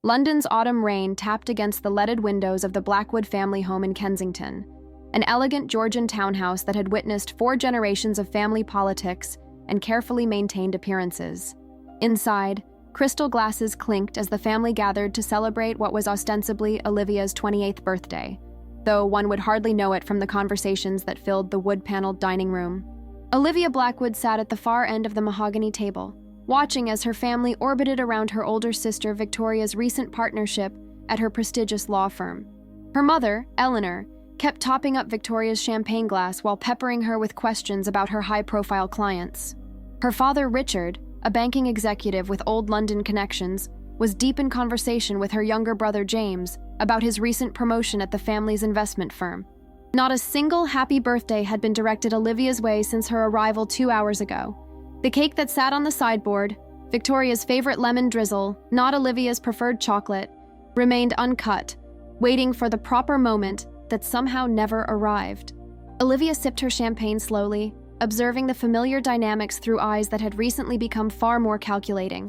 London's autumn rain tapped against the leaded windows of the Blackwood family home in Kensington, an elegant Georgian townhouse that had witnessed 4 generations of family politics and carefully maintained appearances. Inside, crystal glasses clinked as the family gathered to celebrate what was ostensibly Olivia's 28th birthday, though one would hardly know it from the conversations that filled the wood-paneled dining room. Olivia Blackwood sat at the far end of the mahogany table, watching as her family orbited around her older sister Victoria's recent partnership at her prestigious law firm. Her mother, Eleanor, kept topping up Victoria's champagne glass while peppering her with questions about her high-profile clients. Her father, Richard, a banking executive with old London connections, was deep in conversation with her younger brother James about his recent promotion at the family's investment firm. Not a single happy birthday had been directed Olivia's way since her arrival 2 hours ago. The cake that sat on the sideboard, Victoria's favorite lemon drizzle, not Olivia's preferred chocolate, remained uncut, waiting for the proper moment that somehow never arrived. Olivia sipped her champagne slowly, observing the familiar dynamics through eyes that had recently become far more calculating.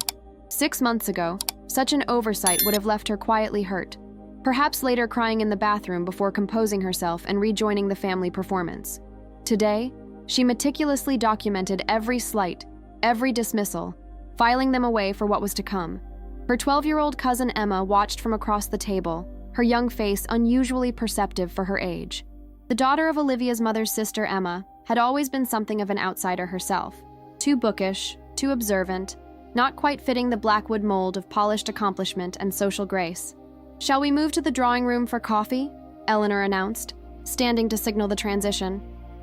6 months ago, such an oversight would have left her quietly hurt, perhaps later crying in the bathroom before composing herself and rejoining the family performance. Today, she meticulously documented every slight, every dismissal, filing them away for what was to come. Her 12-year-old cousin Emma watched from across the table, her young face unusually perceptive for her age. The daughter of Olivia's mother's sister, Emma, had always been something of an outsider herself, too bookish, too observant, not quite fitting the Blackwood mold of polished accomplishment and social grace. "Shall we move to the drawing room for coffee?" Eleanor announced, standing to signal the transition.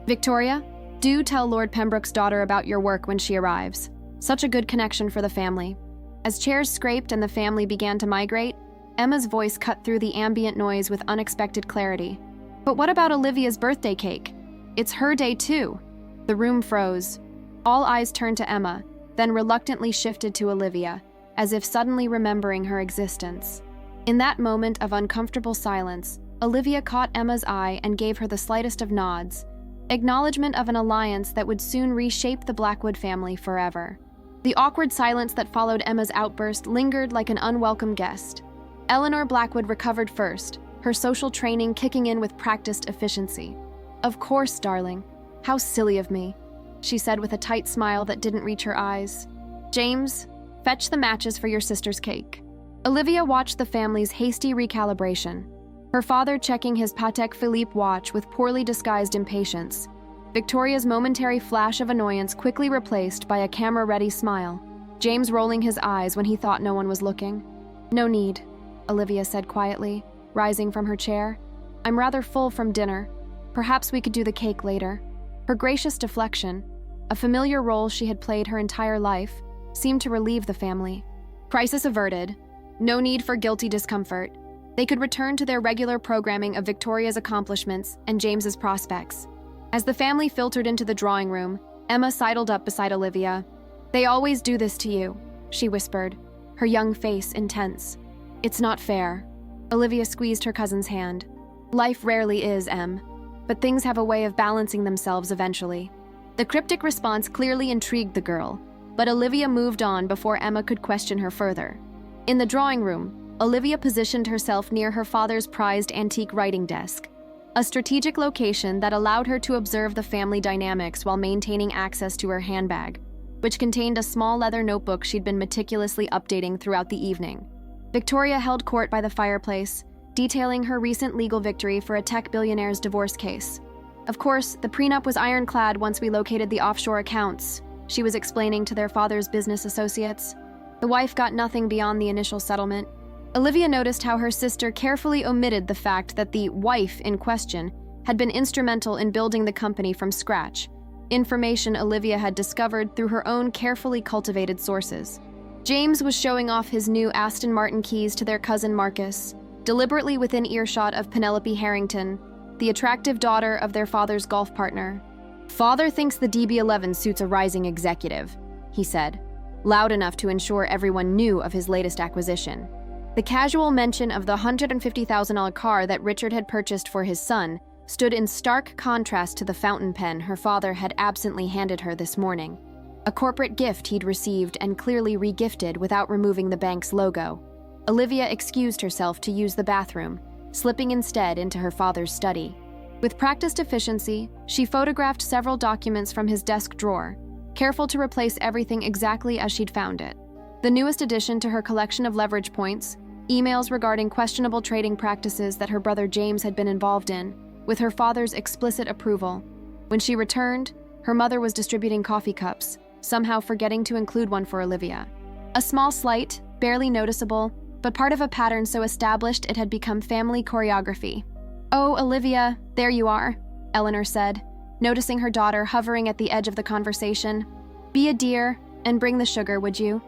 "Victoria, do tell Lord Pembroke's daughter about your work when she arrives. Such a good connection for the family." As chairs scraped and the family began to migrate, Emma's voice cut through the ambient noise with unexpected clarity. "But what about Olivia's birthday cake? It's her day too." The room froze. All eyes turned to Emma, then reluctantly shifted to Olivia, as if suddenly remembering her existence. In that moment of uncomfortable silence, Olivia caught Emma's eye and gave her the slightest of nods, acknowledgement of an alliance that would soon reshape the Blackwood family forever. The awkward silence that followed Emma's outburst lingered like an unwelcome guest. Eleanor Blackwood recovered first, her social training kicking in with practiced efficiency. "Of course, darling. How silly of me," she said with a tight smile that didn't reach her eyes. "James, fetch the matches for your sister's cake." Olivia watched the family's hasty recalibration, her father checking his Patek Philippe watch with poorly disguised impatience, Victoria's momentary flash of annoyance quickly replaced by a camera-ready smile, James rolling his eyes when he thought no one was looking. "No need," Olivia said quietly, rising from her chair. "I'm rather full from dinner. Perhaps we could do the cake later." Her gracious deflection, a familiar role she had played her entire life, seemed to relieve the family. Crisis averted. No need for guilty discomfort. They could return to their regular programming of Victoria's accomplishments and James's prospects. As the family filtered into the drawing room, Emma sidled up beside Olivia. "They always do this to you," she whispered, her young face intense. "It's not fair." Olivia squeezed her cousin's hand. "Life rarely is, Em, but things have a way of balancing themselves eventually." The cryptic response clearly intrigued the girl, but Olivia moved on before Emma could question her further. In the drawing room, Olivia positioned herself near her father's prized antique writing desk, a strategic location that allowed her to observe the family dynamics while maintaining access to her handbag, which contained a small leather notebook she'd been meticulously updating throughout the evening. Victoria held court by the fireplace, detailing her recent legal victory for a tech billionaire's divorce case. "Of course, the prenup was ironclad once we located the offshore accounts," she was explaining to their father's business associates. "The wife got nothing beyond the initial settlement." Olivia noticed how her sister carefully omitted the fact that the wife in question had been instrumental in building the company from scratch, information Olivia had discovered through her own carefully cultivated sources. James was showing off his new Aston Martin keys to their cousin Marcus, deliberately within earshot of Penelope Harrington, the attractive daughter of their father's golf partner. "Father thinks the DB11 suits a rising executive," he said, loud enough to ensure everyone knew of his latest acquisition. The casual mention of the $150,000 car that Richard had purchased for his son stood in stark contrast to the fountain pen her father had absently handed her this morning, a corporate gift he'd received and clearly regifted without removing the bank's logo. Olivia excused herself to use the bathroom, slipping instead into her father's study. With practiced efficiency, she photographed several documents from his desk drawer, careful to replace everything exactly as she'd found it. The newest addition to her collection of leverage points, emails regarding questionable trading practices that her brother James had been involved in, with her father's explicit approval. When she returned, her mother was distributing coffee cups, somehow forgetting to include one for Olivia. A small slight, barely noticeable, but part of a pattern so established it had become family choreography. "Oh, Olivia, there you are," Eleanor said, noticing her daughter hovering at the edge of the conversation. "Be a dear and bring the sugar, would you?"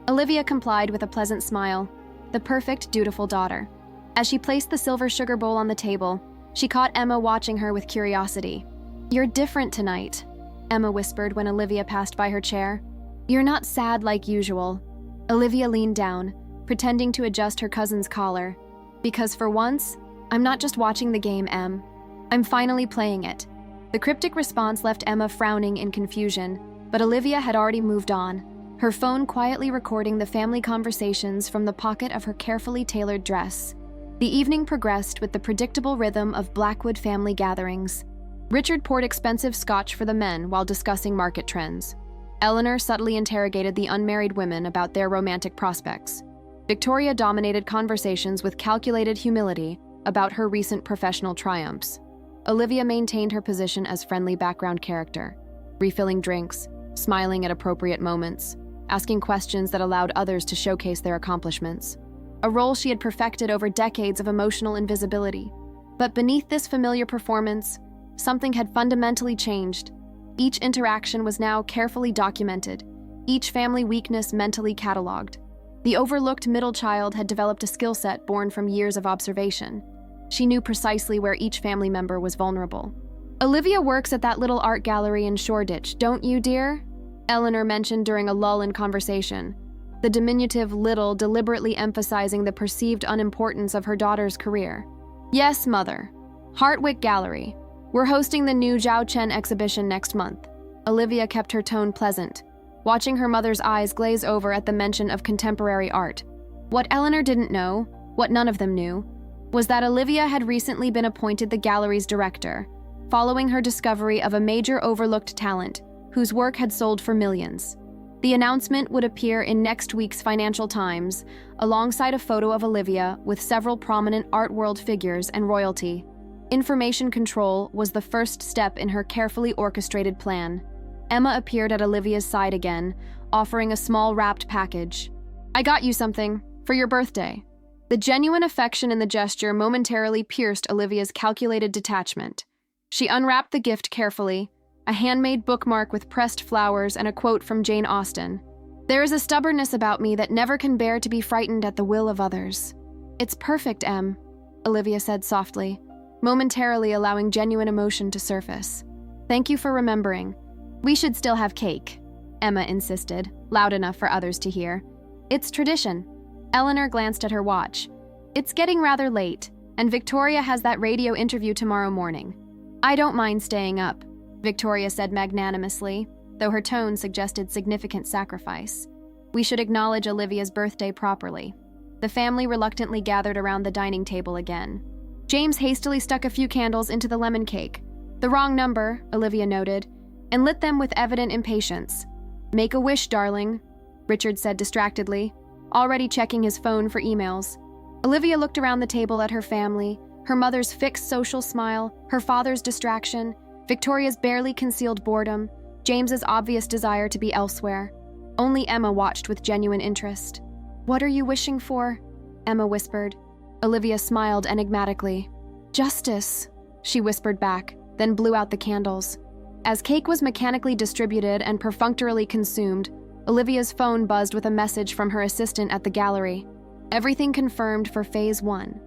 Olivia complied with a pleasant smile, the perfect, dutiful daughter. As she placed the silver sugar bowl on the table, she caught Emma watching her with curiosity. "You're different tonight," Emma whispered when Olivia passed by her chair. "You're not sad like usual." Olivia leaned down, pretending to adjust her cousin's collar. "Because for once, I'm not just watching the game, Em. I'm finally playing it." The cryptic response left Emma frowning in confusion, but Olivia had already moved on, her phone quietly recording the family conversations from the pocket of her carefully tailored dress. The evening progressed with the predictable rhythm of Blackwood family gatherings. Richard poured expensive scotch for the men while discussing market trends. Eleanor subtly interrogated the unmarried women about their romantic prospects. Victoria dominated conversations with calculated humility about her recent professional triumphs. Olivia maintained her position as friendly background character, refilling drinks, smiling at appropriate moments, asking questions that allowed others to showcase their accomplishments. A role she had perfected over decades of emotional invisibility. But beneath this familiar performance, something had fundamentally changed. Each interaction was now carefully documented, each family weakness mentally cataloged. The overlooked middle child had developed a skill set born from years of observation. She knew precisely where each family member was vulnerable. "Olivia works at that little art gallery in Shoreditch, don't you, dear?" Eleanor mentioned during a lull in conversation, the diminutive little deliberately emphasizing the perceived unimportance of her daughter's career. "Yes, Mother. Hartwick Gallery. We're hosting the new Zhao Chen exhibition next month." Olivia kept her tone pleasant, watching her mother's eyes glaze over at the mention of contemporary art. What Eleanor didn't know, what none of them knew, was that Olivia had recently been appointed the gallery's director, following her discovery of a major overlooked talent whose work had sold for millions. The announcement would appear in next week's Financial Times, alongside a photo of Olivia with several prominent art world figures and royalty. Information control was the first step in her carefully orchestrated plan. Emma appeared at Olivia's side again, offering a small wrapped package. "I got you something, for your birthday." The genuine affection in the gesture momentarily pierced Olivia's calculated detachment. She unwrapped the gift carefully, a handmade bookmark with pressed flowers and a quote from Jane Austen. "There is a stubbornness about me that never can bear to be frightened at the will of others." "It's perfect, Em," Olivia said softly, momentarily allowing genuine emotion to surface. "Thank you for remembering. We should still have cake," Emma insisted, loud enough for others to hear. "It's tradition." Eleanor glanced at her watch. "It's getting rather late, and Victoria has that radio interview tomorrow morning." "I don't mind staying up," Victoria said magnanimously, though her tone suggested significant sacrifice. "We should acknowledge Olivia's birthday properly." The family reluctantly gathered around the dining table again. James hastily stuck a few candles into the lemon cake. "The wrong number," Olivia noted, and lit them with evident impatience. "Make a wish, darling," Richard said distractedly, already checking his phone for emails. Olivia looked around the table at her family, her mother's fixed social smile, her father's distraction, Victoria's barely concealed boredom, James's obvious desire to be elsewhere. Only Emma watched with genuine interest. "What are you wishing for?" Emma whispered. Olivia smiled enigmatically. "Justice," she whispered back, then blew out the candles. As cake was mechanically distributed and perfunctorily consumed, Olivia's phone buzzed with a message from her assistant at the gallery. Everything confirmed for Phase 1.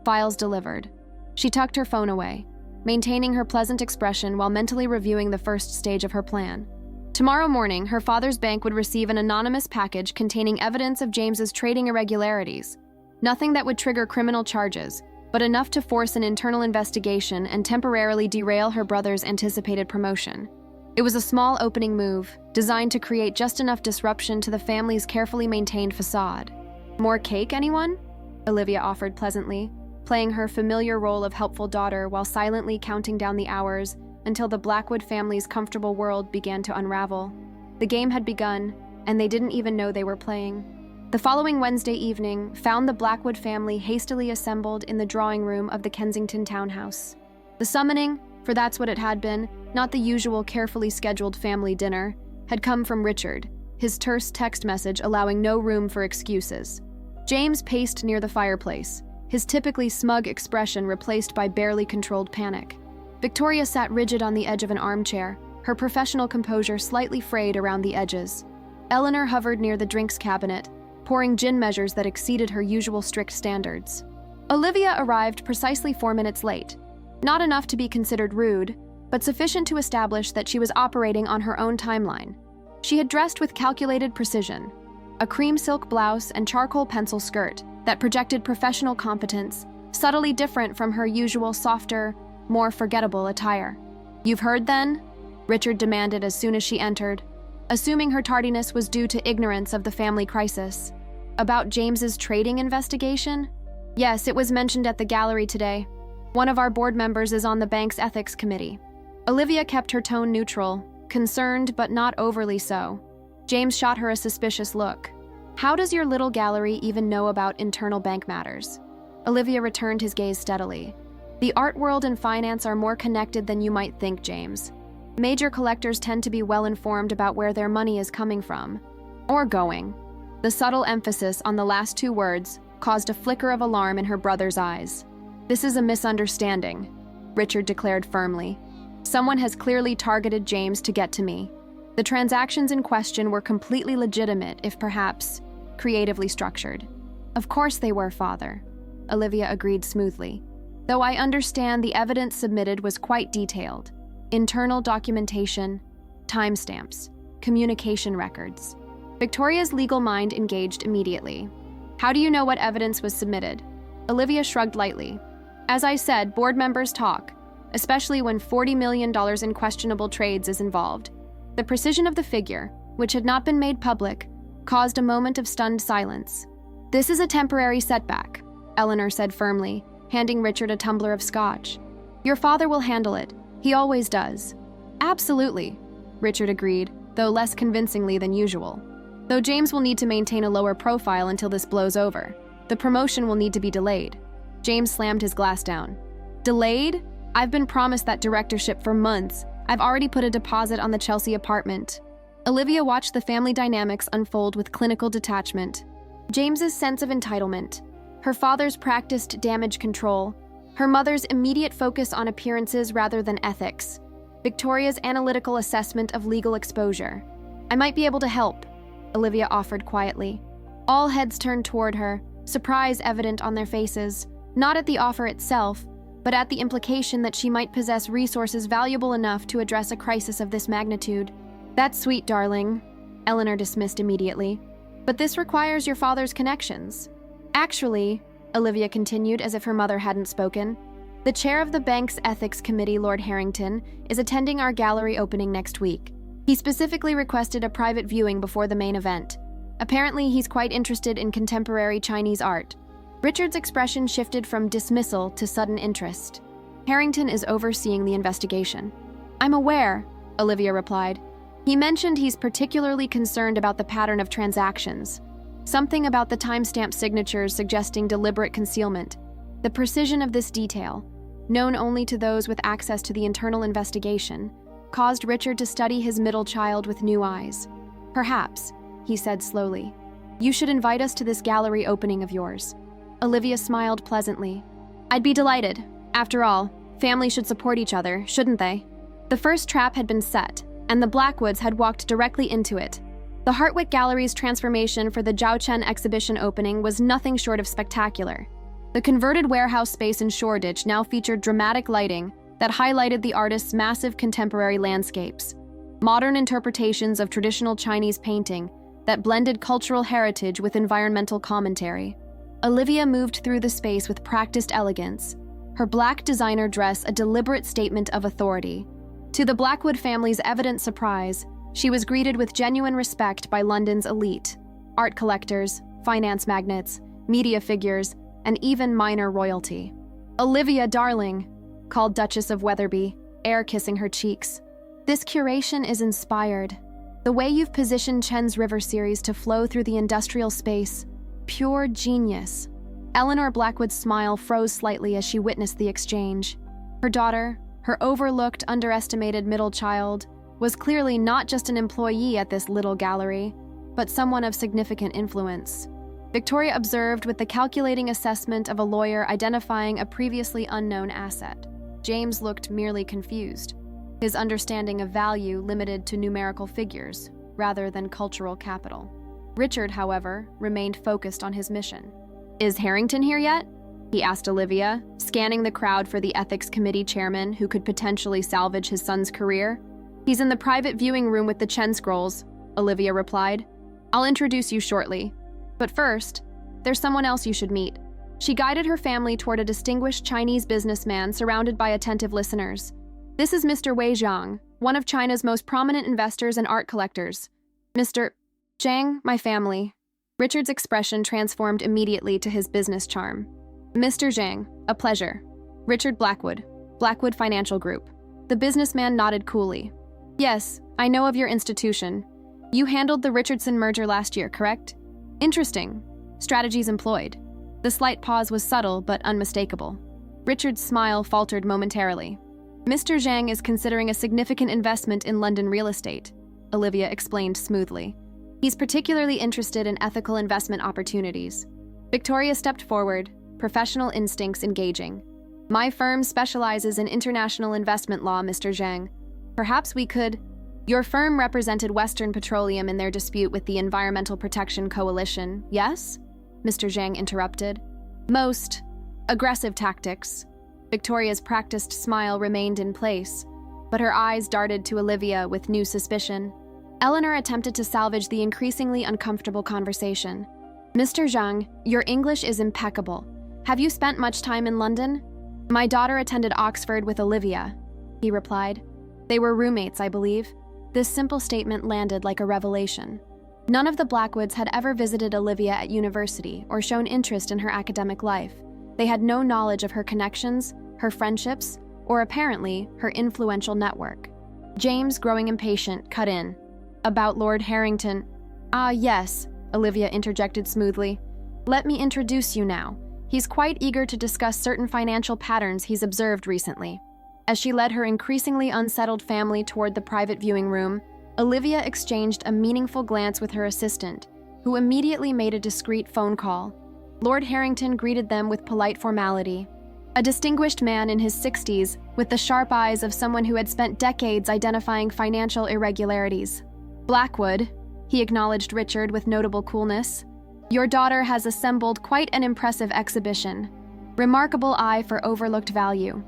Files delivered. She tucked her phone away, maintaining her pleasant expression while mentally reviewing the first stage of her plan. Tomorrow morning, her father's bank would receive an anonymous package containing evidence of James's trading irregularities. Nothing that would trigger criminal charges, but enough to force an internal investigation and temporarily derail her brother's anticipated promotion. It was a small opening move, designed to create just enough disruption to the family's carefully maintained facade. "More cake, anyone?" Olivia offered pleasantly, playing her familiar role of helpful daughter while silently counting down the hours until the Blackwood family's comfortable world began to unravel. The game had begun, and they didn't even know they were playing. The following Wednesday evening found the Blackwood family hastily assembled in the drawing room of the Kensington townhouse. The summoning, for that's what it had been, not the usual carefully scheduled family dinner, had come from Richard, his terse text message allowing no room for excuses. James paced near the fireplace, his typically smug expression replaced by barely controlled panic. Victoria sat rigid on the edge of an armchair, her professional composure slightly frayed around the edges. Eleanor hovered near the drinks cabinet, pouring gin measures that exceeded her usual strict standards. Olivia arrived precisely 4 minutes late. Not enough to be considered rude, but sufficient to establish that she was operating on her own timeline. She had dressed with calculated precision, a cream silk blouse and charcoal pencil skirt that projected professional competence, subtly different from her usual softer, more forgettable attire. "You've heard, then?" Richard demanded as soon as she entered, assuming her tardiness was due to ignorance of the family crisis. "About James's trading investigation?" "Yes, it was mentioned at the gallery today. One of our board members is on the bank's ethics committee." Olivia kept her tone neutral, concerned but not overly so. James shot her a suspicious look. "How does your little gallery even know about internal bank matters?" Olivia returned his gaze steadily. "The art world and finance are more connected than you might think, James. Major collectors tend to be well informed about where their money is coming from. Or going." The subtle emphasis on the last 2 words caused a flicker of alarm in her brother's eyes. "This is a misunderstanding," Richard declared firmly. "Someone has clearly targeted James to get to me. The transactions in question were completely legitimate, if perhaps creatively structured." "Of course they were, Father," Olivia agreed smoothly. "Though I understand the evidence submitted was quite detailed. Internal documentation, timestamps, communication records." Victoria's legal mind engaged immediately. "How do you know what evidence was submitted?" Olivia shrugged lightly. "As I said, board members talk, especially when $40 million in questionable trades is involved." The precision of the figure, which had not been made public, caused a moment of stunned silence. "This is a temporary setback," Eleanor said firmly, handing Richard a tumbler of scotch. "Your father will handle it. He always does." "Absolutely," Richard agreed, though less convincingly than usual. "Though James will need to maintain a lower profile until this blows over. The promotion will need to be delayed." James slammed his glass down. "Delayed? I've been promised that directorship for months. I've already put a deposit on the Chelsea apartment." Olivia watched the family dynamics unfold with clinical detachment. James's sense of entitlement, her father's practiced damage control, her mother's immediate focus on appearances rather than ethics, Victoria's analytical assessment of legal exposure. "I might be able to help," Olivia offered quietly. All heads turned toward her, surprise evident on their faces, not at the offer itself, but at the implication that she might possess resources valuable enough to address a crisis of this magnitude. "That's sweet, darling," Eleanor dismissed immediately. "But this requires your father's connections." "Actually," Olivia continued as if her mother hadn't spoken, "the chair of the bank's ethics committee, Lord Harrington, is attending our gallery opening next week. He specifically requested a private viewing before the main event. Apparently, he's quite interested in contemporary Chinese art." Richard's expression shifted from dismissal to sudden interest. "Harrington is overseeing the investigation." "I'm aware," Olivia replied. "He mentioned he's particularly concerned about the pattern of transactions. Something about the timestamp signatures suggesting deliberate concealment. The precision of this detail, known only to those with access to the internal investigation, caused Richard to study his middle child with new eyes. "Perhaps," he said slowly, "you should invite us to this gallery opening of yours." Olivia smiled pleasantly. "I'd be delighted. After all, families should support each other, shouldn't they?" The first trap had been set, and the Blackwoods had walked directly into it. The Hartwick Gallery's transformation for the Zhaochen exhibition opening was nothing short of spectacular. The converted warehouse space in Shoreditch now featured dramatic lighting that highlighted the artist's massive contemporary landscapes, modern interpretations of traditional Chinese painting that blended cultural heritage with environmental commentary. Olivia moved through the space with practiced elegance, her black designer dress a deliberate statement of authority. To the Blackwood family's evident surprise, she was greeted with genuine respect by London's elite: art collectors, finance magnates, media figures, and even minor royalty. "Olivia, darling," called Duchess of Weatherby, air kissing her cheeks. "This curation is inspired. The way you've positioned Chen's River series to flow through the industrial space, pure genius." Eleanor Blackwood's smile froze slightly as she witnessed the exchange. Her daughter, her overlooked, underestimated middle child, was clearly not just an employee at this little gallery, but someone of significant influence. Victoria observed with the calculating assessment of a lawyer identifying a previously unknown asset. James looked merely confused, his understanding of value limited to numerical figures rather than cultural capital. Richard, however, remained focused on his mission. "Is Harrington here yet?" he asked Olivia, scanning the crowd for the ethics committee chairman who could potentially salvage his son's career. "He's in the private viewing room with the Chen scrolls," Olivia replied. "I'll introduce you shortly. But first, there's someone else you should meet." She guided her family toward a distinguished Chinese businessman surrounded by attentive listeners. "This is Mr. Wei Zhang, one of China's most prominent investors and art collectors. Mr. Zhang, my family." Richard's expression transformed immediately to his business charm. "Mr. Zhang, a pleasure. Richard Blackwood, Blackwood Financial Group." The businessman nodded coolly. "Yes, I know of your institution. You handled the Richardson merger last year, correct? Interesting. Strategies employed." The slight pause was subtle but unmistakable. Richard's smile faltered momentarily. "Mr. Zhang is considering a significant investment in London real estate," Olivia explained smoothly. "He's particularly interested in ethical investment opportunities." Victoria stepped forward, professional instincts engaging. "My firm specializes in international investment law, Mr. Zhang. Perhaps we could—" "Your firm represented Western Petroleum in their dispute with the Environmental Protection Coalition, yes?" Mr. Zhang interrupted. "Most aggressive tactics." Victoria's practiced smile remained in place, but her eyes darted to Olivia with new suspicion. Eleanor attempted to salvage the increasingly uncomfortable conversation. "Mr. Zhang, your English is impeccable. Have you spent much time in London?" "My daughter attended Oxford with Olivia," he replied. "They were roommates, I believe." This simple statement landed like a revelation. None of the Blackwoods had ever visited Olivia at university or shown interest in her academic life. They had no knowledge of her connections, her friendships, or apparently, her influential network. James, growing impatient, cut in. "About Lord Harrington." "Ah, yes," Olivia interjected smoothly. "Let me introduce you now. He's quite eager to discuss certain financial patterns he's observed recently." As she led her increasingly unsettled family toward the private viewing room, Olivia exchanged a meaningful glance with her assistant, who immediately made a discreet phone call. Lord Harrington greeted them with polite formality. A distinguished man in his 60s, with the sharp eyes of someone who had spent decades identifying financial irregularities. "Blackwood," he acknowledged Richard with notable coolness, "your daughter has assembled quite an impressive exhibition. Remarkable eye for overlooked value."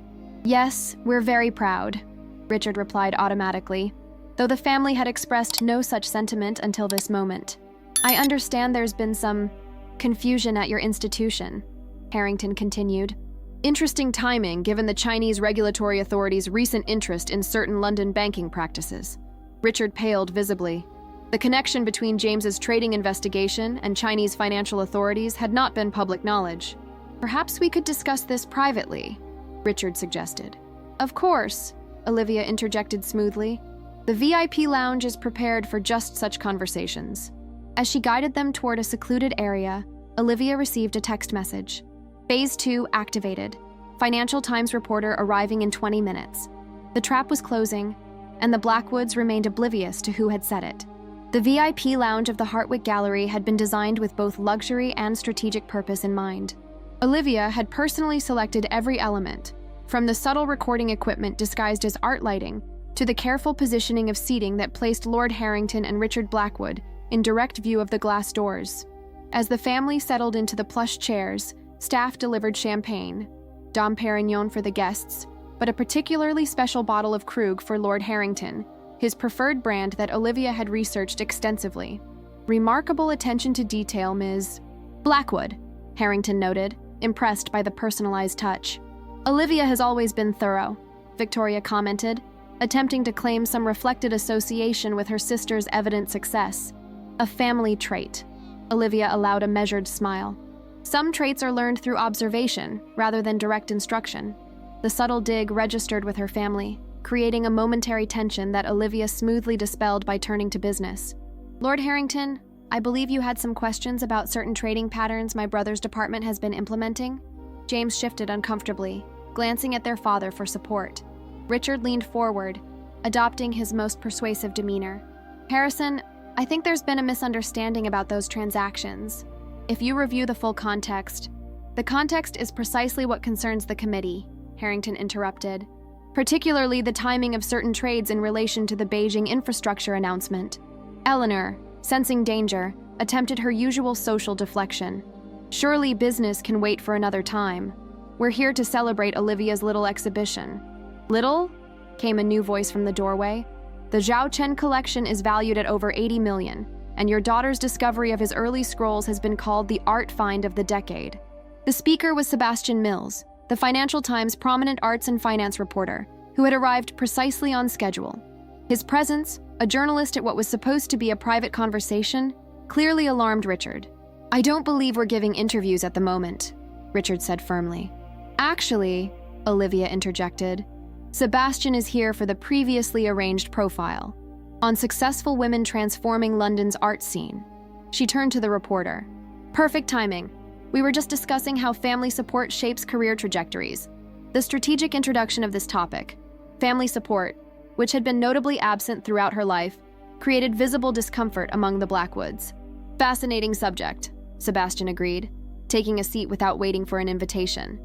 "Yes, we're very proud," Richard replied automatically, though the family had expressed no such sentiment until this moment. "I understand there's been some confusion at your institution," Harrington continued. "Interesting timing given the Chinese regulatory authorities' recent interest in certain London banking practices." Richard paled visibly. The connection between James's trading investigation and Chinese financial authorities had not been public knowledge. "Perhaps we could discuss this privately," Richard suggested. "Of course," Olivia interjected smoothly. "The VIP lounge is prepared for just such conversations." As she guided them toward a secluded area, Olivia received a text message. Phase 2 activated. Financial Times reporter arriving in 20 minutes. The trap was closing, and the Blackwoods remained oblivious to who had set it. The VIP lounge of the Hartwick Gallery had been designed with both luxury and strategic purpose in mind. Olivia had personally selected every element, from the subtle recording equipment disguised as art lighting to the careful positioning of seating that placed Lord Harrington and Richard Blackwood in direct view of the glass doors. As the family settled into the plush chairs, staff delivered champagne, Dom Perignon for the guests, but a particularly special bottle of Krug for Lord Harrington, his preferred brand that Olivia had researched extensively. "Remarkable attention to detail, Ms. Blackwood," Harrington noted, impressed by the personalized touch. "Olivia has always been thorough," Victoria commented, attempting to claim some reflected association with her sister's evident success. "A family trait." Olivia allowed a measured smile. Some traits are learned through observation rather than direct instruction. The subtle dig registered with her family, creating a momentary tension that Olivia smoothly dispelled by turning to business. Lord Harrington, I believe you had some questions about certain trading patterns my brother's department has been implementing? James shifted uncomfortably, glancing at their father for support. Richard leaned forward, adopting his most persuasive demeanor. Harrison, I think there's been a misunderstanding about those transactions. If you review the full context, the context is precisely what concerns the committee, Harrington interrupted, particularly the timing of certain trades in relation to the Beijing infrastructure announcement. Eleanor, sensing danger, attempted her usual social deflection. Surely business can wait for another time. We're here to celebrate Olivia's little exhibition. Little? Came a new voice from the doorway. The Zhao Chen collection is valued at over 80 million, and your daughter's discovery of his early scrolls has been called the art find of the decade. The speaker was Sebastian Mills, the Financial Times prominent arts and finance reporter, who had arrived precisely on schedule. His presence, a journalist at what was supposed to be a private conversation, clearly alarmed Richard. I don't believe we're giving interviews at the moment, Richard said firmly. Actually, Olivia interjected, Sebastian is here for the previously arranged profile on successful women transforming London's art scene. She turned to the reporter. Perfect timing. We were just discussing how family support shapes career trajectories. The strategic introduction of this topic, family support, which had been notably absent throughout her life, created visible discomfort among the Blackwoods. Fascinating subject, Sebastian agreed, taking a seat without waiting for an invitation.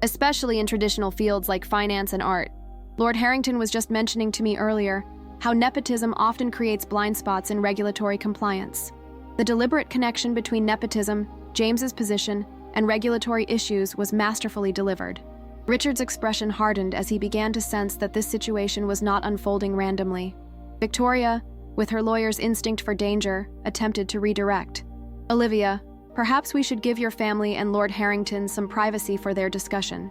Especially in traditional fields like finance and art. Lord Harrington was just mentioning to me earlier how nepotism often creates blind spots in regulatory compliance. The deliberate connection between nepotism, James's position, and regulatory issues was masterfully delivered. Richard's expression hardened as he began to sense that this situation was not unfolding randomly. Victoria, with her lawyer's instinct for danger, attempted to redirect. Olivia, perhaps we should give your family and Lord Harrington some privacy for their discussion.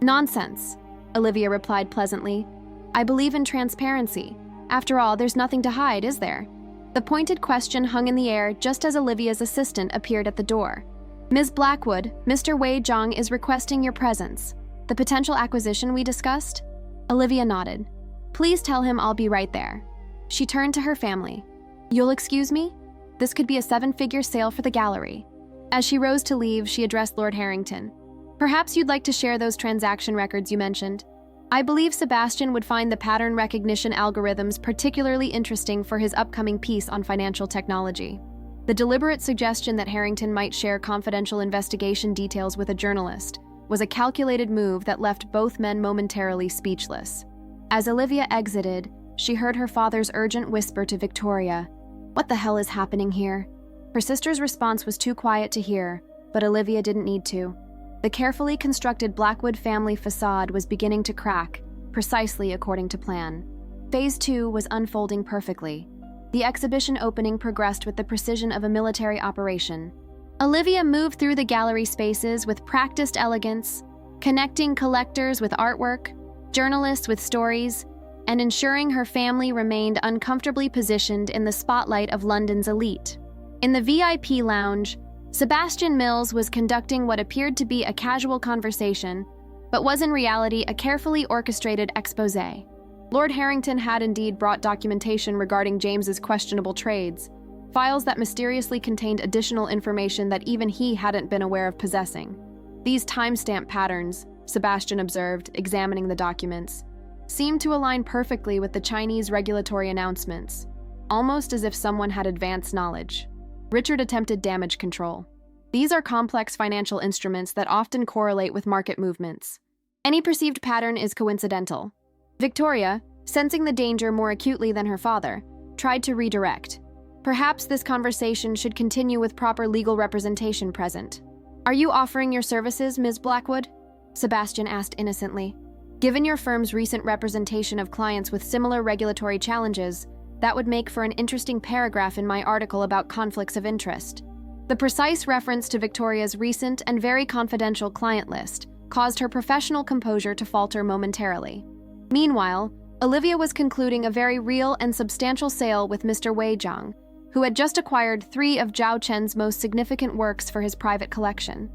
Nonsense, Olivia replied pleasantly. I believe in transparency. After all, there's nothing to hide, is there? The pointed question hung in the air just as Olivia's assistant appeared at the door. Ms. Blackwood, Mr. Wei Zhang is requesting your presence. The potential acquisition we discussed? Olivia nodded. Please tell him I'll be right there. She turned to her family. You'll excuse me? This could be a 7-figure sale for the gallery. As she rose to leave, she addressed Lord Harrington. Perhaps you'd like to share those transaction records you mentioned. I believe Sebastian would find the pattern recognition algorithms particularly interesting for his upcoming piece on financial technology. The deliberate suggestion that Harrington might share confidential investigation details with a journalist was a calculated move that left both men momentarily speechless. As Olivia exited, she heard her father's urgent whisper to Victoria, "What the hell is happening here?" Her sister's response was too quiet to hear, but Olivia didn't need to. The carefully constructed Blackwood family facade was beginning to crack, precisely according to plan. Phase 2 was unfolding perfectly. The exhibition opening progressed with the precision of a military operation. Olivia moved through the gallery spaces with practiced elegance, connecting collectors with artwork, journalists with stories, and ensuring her family remained uncomfortably positioned in the spotlight of London's elite. In the VIP lounge, Sebastian Mills was conducting what appeared to be a casual conversation, but was in reality a carefully orchestrated exposé. Lord Harrington had indeed brought documentation regarding James's questionable trades, files that mysteriously contained additional information that even he hadn't been aware of possessing. These timestamp patterns, Sebastian observed, examining the documents, seemed to align perfectly with the Chinese regulatory announcements, almost as if someone had advanced knowledge. Richard attempted damage control. These are complex financial instruments that often correlate with market movements. Any perceived pattern is coincidental. Victoria, sensing the danger more acutely than her father, tried to redirect. Perhaps this conversation should continue with proper legal representation present. Are you offering your services, Ms. Blackwood? Sebastian asked innocently. Given your firm's recent representation of clients with similar regulatory challenges, that would make for an interesting paragraph in my article about conflicts of interest. The precise reference to Victoria's recent and very confidential client list caused her professional composure to falter momentarily. Meanwhile, Olivia was concluding a very real and substantial sale with Mr. Wei Zhang, who had just acquired 3 of Zhao Chen's most significant works for his private collection.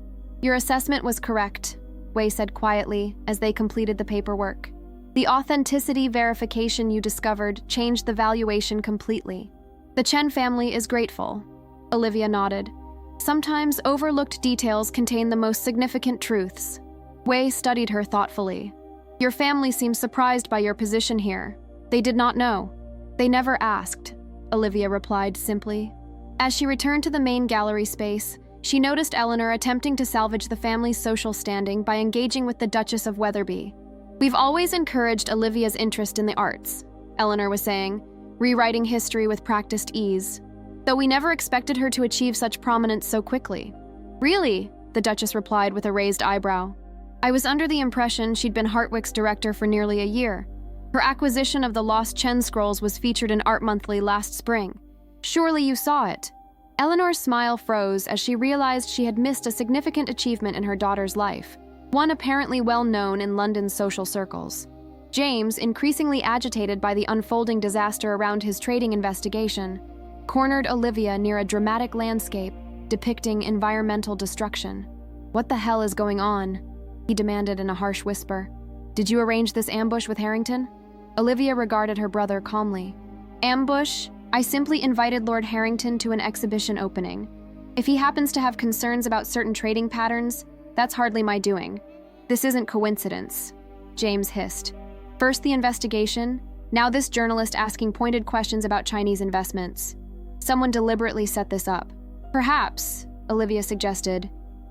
Your assessment was correct, Wei said quietly as they completed the paperwork. The authenticity verification you discovered changed the valuation completely. The Chen family is grateful. Olivia nodded. Sometimes overlooked details contain the most significant truths. Wei studied her thoughtfully. Your family seems surprised by your position here. They did not know. They never asked, Olivia replied simply. As she returned to the main gallery space, she noticed Eleanor attempting to salvage the family's social standing by engaging with the Duchess of Weatherby. We've always encouraged Olivia's interest in the arts, Eleanor was saying, rewriting history with practiced ease, though we never expected her to achieve such prominence so quickly. Really? The Duchess replied with a raised eyebrow. I was under the impression she'd been Hartwick's director for nearly a year. Her acquisition of the Lost Chen Scrolls was featured in Art Monthly last spring. Surely you saw it. Eleanor's smile froze as she realized she had missed a significant achievement in her daughter's life, one apparently well known in London's social circles. James, increasingly agitated by the unfolding disaster around his trading investigation, cornered Olivia near a dramatic landscape depicting environmental destruction. What the hell is going on? He demanded in a harsh whisper. Did you arrange this ambush with Harrington? Olivia regarded her brother calmly. Ambush? I simply invited Lord Harrington to an exhibition opening. If he happens to have concerns about certain trading patterns, that's hardly my doing. This isn't coincidence, James hissed. First the investigation, now this journalist asking pointed questions about Chinese investments. Someone deliberately set this up. Perhaps, Olivia suggested,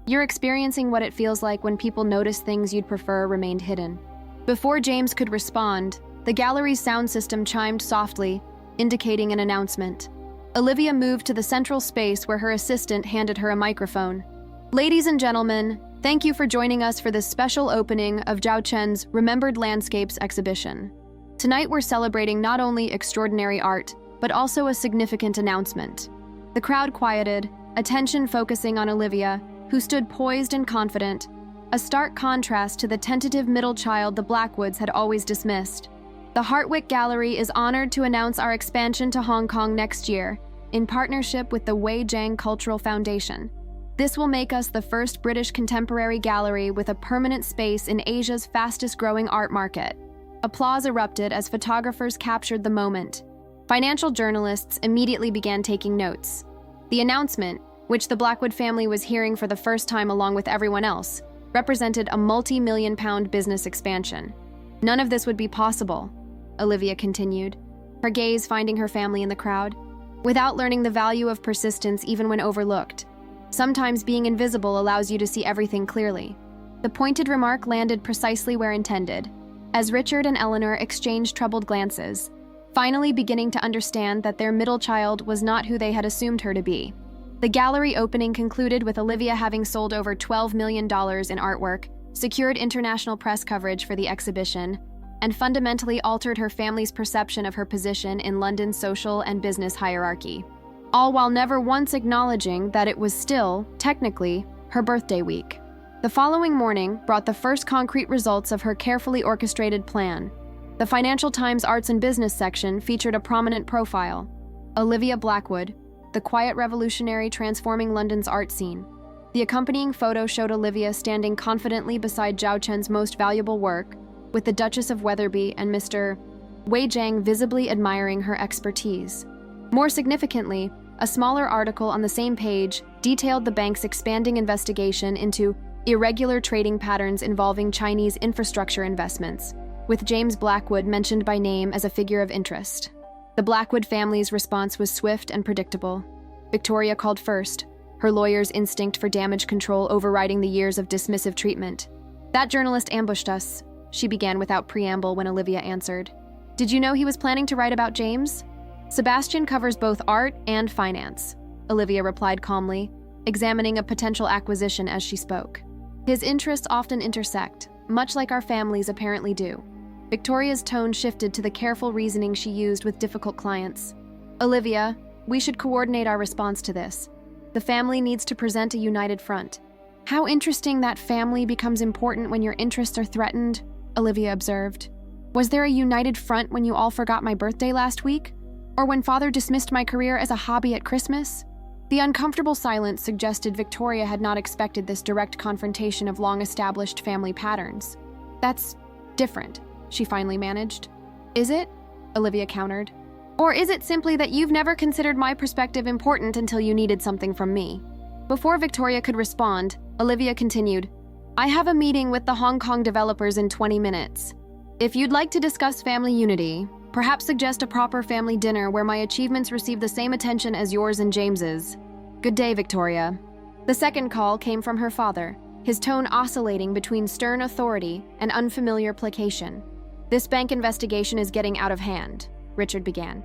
you're experiencing what it feels like when people notice things you'd prefer remained hidden. Before James could respond, the gallery's sound system chimed softly, indicating an announcement. Olivia moved to the central space where her assistant handed her a microphone. Ladies and gentlemen, thank you for joining us for this special opening of Zhao Chen's Remembered Landscapes exhibition. Tonight we're celebrating not only extraordinary art, but also a significant announcement. The crowd quieted, attention focusing on Olivia, who stood poised and confident, a stark contrast to the tentative middle child the Blackwoods had always dismissed. The Hartwick Gallery is honored to announce our expansion to Hong Kong next year, in partnership with the Wei Jiang Cultural Foundation. This will make us the first British contemporary gallery with a permanent space in Asia's fastest-growing art market. Applause erupted as photographers captured the moment. Financial journalists immediately began taking notes. The announcement, which the Blackwood family was hearing for the first time along with everyone else, represented a multi-million-pound business expansion. None of this would be possible, Olivia continued, her gaze finding her family in the crowd, without learning the value of persistence even when overlooked. Sometimes being invisible allows you to see everything clearly. The pointed remark landed precisely where intended, as Richard and Eleanor exchanged troubled glances, finally beginning to understand that their middle child was not who they had assumed her to be. The gallery opening concluded with Olivia having sold over $12 million in artwork, secured international press coverage for the exhibition, and fundamentally altered her family's perception of her position in London's social and business hierarchy, all while never once acknowledging that it was still, technically, her birthday week. The following morning brought the first concrete results of her carefully orchestrated plan. The Financial Times Arts and Business section featured a prominent profile, Olivia Blackwood, the quiet revolutionary transforming London's art scene. The accompanying photo showed Olivia standing confidently beside Zhao Chen's most valuable work, with the Duchess of Weatherby and Mr. Wei Jiang visibly admiring her expertise. More significantly, a smaller article on the same page detailed the bank's expanding investigation into irregular trading patterns involving Chinese infrastructure investments, with James Blackwood mentioned by name as a figure of interest. The Blackwood family's response was swift and predictable. Victoria called first, her lawyer's instinct for damage control overriding the years of dismissive treatment. That journalist ambushed us, she began without preamble when Olivia answered. Did you know he was planning to write about James? Sebastian covers both art and finance, Olivia replied calmly, examining a potential acquisition as she spoke. His interests often intersect, much like our families apparently do. Victoria's tone shifted to the careful reasoning she used with difficult clients. Olivia, we should coordinate our response to this. The family needs to present a united front. How interesting that family becomes important when your interests are threatened, Olivia observed. Was there a united front when you all forgot my birthday last week? Or when Father dismissed my career as a hobby at Christmas? The uncomfortable silence suggested Victoria had not expected this direct confrontation of long-established family patterns. "That's different," she finally managed. "Is it?" Olivia countered. "Or is it simply that you've never considered my perspective important until you needed something from me?" Before Victoria could respond, Olivia continued, "I have a meeting with the Hong Kong developers in 20 minutes. If you'd like to discuss family unity, perhaps suggest a proper family dinner where my achievements receive the same attention as yours and James's. Good day, Victoria." The second call came from her father, his tone oscillating between stern authority and unfamiliar placation. "This bank investigation is getting out of hand," Richard began.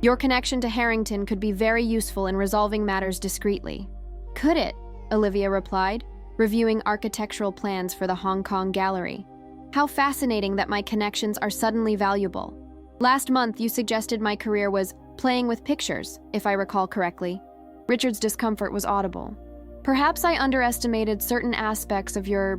"Your connection to Harrington could be very useful in resolving matters discreetly." "Could it?" Olivia replied, reviewing architectural plans for the Hong Kong gallery. "How fascinating that my connections are suddenly valuable. Last month, you suggested my career was playing with pictures, if I recall correctly." Richard's discomfort was audible. "Perhaps I underestimated certain aspects of your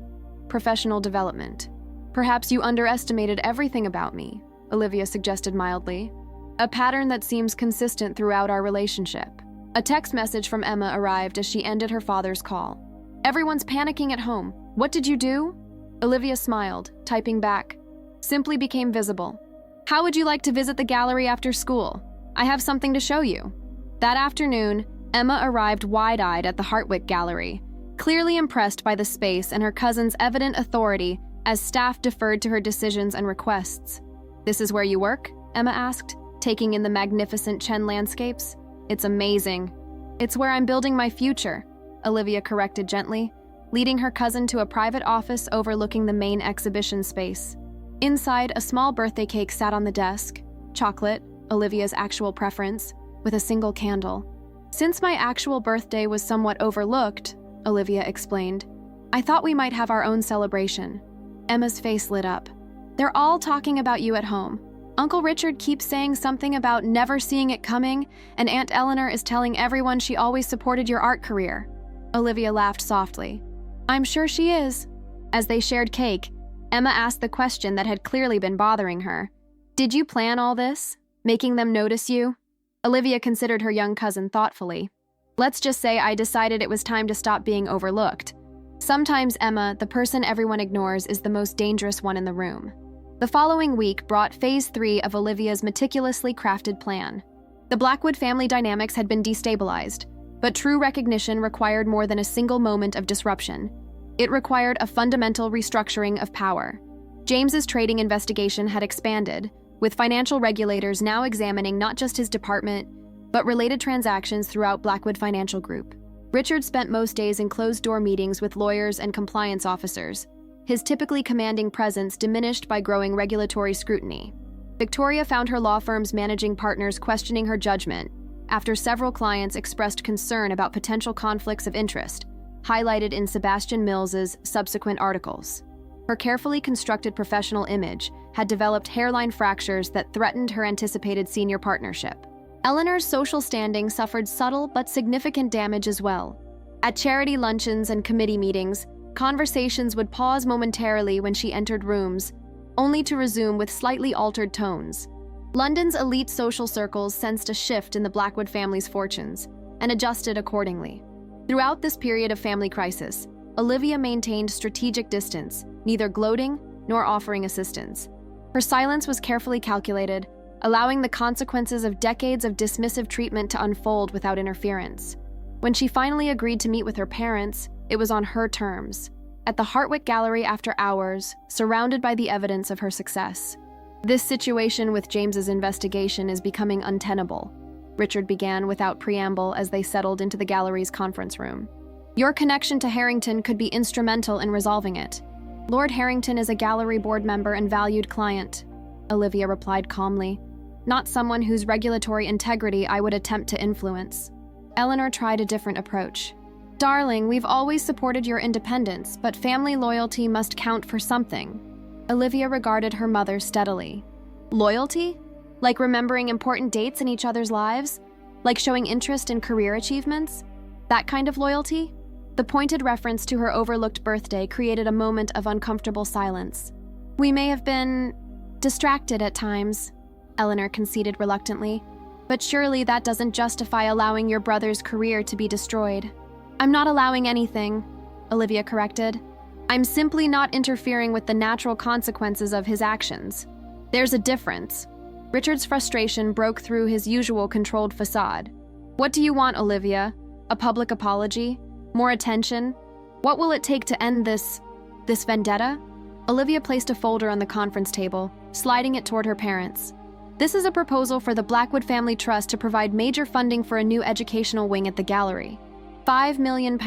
professional development. Perhaps you underestimated everything about me," Olivia suggested mildly. "A pattern that seems consistent throughout our relationship." A text message from Emma arrived as she ended her father's call. "Everyone's panicking at home. What did you do?" Olivia smiled, typing back. "Simply became visible. How would you like to visit the gallery after school? I have something to show you." That afternoon, Emma arrived wide-eyed at the Hartwick Gallery, clearly impressed by the space and her cousin's evident authority as staff deferred to her decisions and requests. "This is where you work?" Emma asked, taking in the magnificent Chen landscapes. "It's amazing." "It's where I'm building my future," Olivia corrected gently, leading her cousin to a private office overlooking the main exhibition space. Inside, a small birthday cake sat on the desk, chocolate, Olivia's actual preference, with a single candle. "Since my actual birthday was somewhat overlooked," Olivia explained, "I thought we might have our own celebration." Emma's face lit up. "They're all talking about you at home. Uncle Richard keeps saying something about never seeing it coming, and Aunt Eleanor is telling everyone she always supported your art career." Olivia laughed softly. "I'm sure she is." As they shared cake, Emma asked the question that had clearly been bothering her. "Did you plan all this, making them notice you?" Olivia considered her young cousin thoughtfully. "Let's just say I decided it was time to stop being overlooked. Sometimes, Emma, the person everyone ignores is the most dangerous one in the room." The following week brought Phase 3 of Olivia's meticulously crafted plan. The Blackwood family dynamics had been destabilized, but true recognition required more than a single moment of disruption. It required a fundamental restructuring of power. James's trading investigation had expanded, with financial regulators now examining not just his department, but related transactions throughout Blackwood Financial Group. Richard spent most days in closed-door meetings with lawyers and compliance officers, his typically commanding presence diminished by growing regulatory scrutiny. Victoria found her law firm's managing partners questioning her judgment after several clients expressed concern about potential conflicts of interest, highlighted in Sebastian Mills's subsequent articles. Her carefully constructed professional image had developed hairline fractures that threatened her anticipated senior partnership. Eleanor's social standing suffered subtle but significant damage as well. At charity luncheons and committee meetings, conversations would pause momentarily when she entered rooms, only to resume with slightly altered tones. London's elite social circles sensed a shift in the Blackwood family's fortunes and adjusted accordingly. Throughout this period of family crisis, Olivia maintained strategic distance, neither gloating nor offering assistance. Her silence was carefully calculated, allowing the consequences of decades of dismissive treatment to unfold without interference. When she finally agreed to meet with her parents, it was on her terms, at the Hartwick Gallery after hours, surrounded by the evidence of her success. "This situation with James's investigation is becoming untenable," Richard began without preamble as they settled into the gallery's conference room. "Your connection to Harrington could be instrumental in resolving it. Lord Harrington is a gallery board member and valued client," Olivia replied calmly, "not someone whose regulatory integrity I would attempt to influence." Eleanor tried a different approach. "Darling, we've always supported your independence, but family loyalty must count for something." Olivia regarded her mother steadily. "Loyalty? Like remembering important dates in each other's lives? Like showing interest in career achievements? That kind of loyalty?" The pointed reference to her overlooked birthday created a moment of uncomfortable silence. "We may have been distracted at times," Eleanor conceded reluctantly. But surely that doesn't justify allowing your brother's career to be destroyed. I'm not allowing anything, Olivia corrected. I'm simply not interfering with the natural consequences of his actions. There's a difference. Richard's frustration broke through his usual controlled facade. What do you want, Olivia? A public apology? More attention? What will it take to end this vendetta? Olivia placed a folder on the conference table, sliding it toward her parents. This is a proposal for the Blackwood Family Trust to provide major funding for a new educational wing at the gallery. £5 million,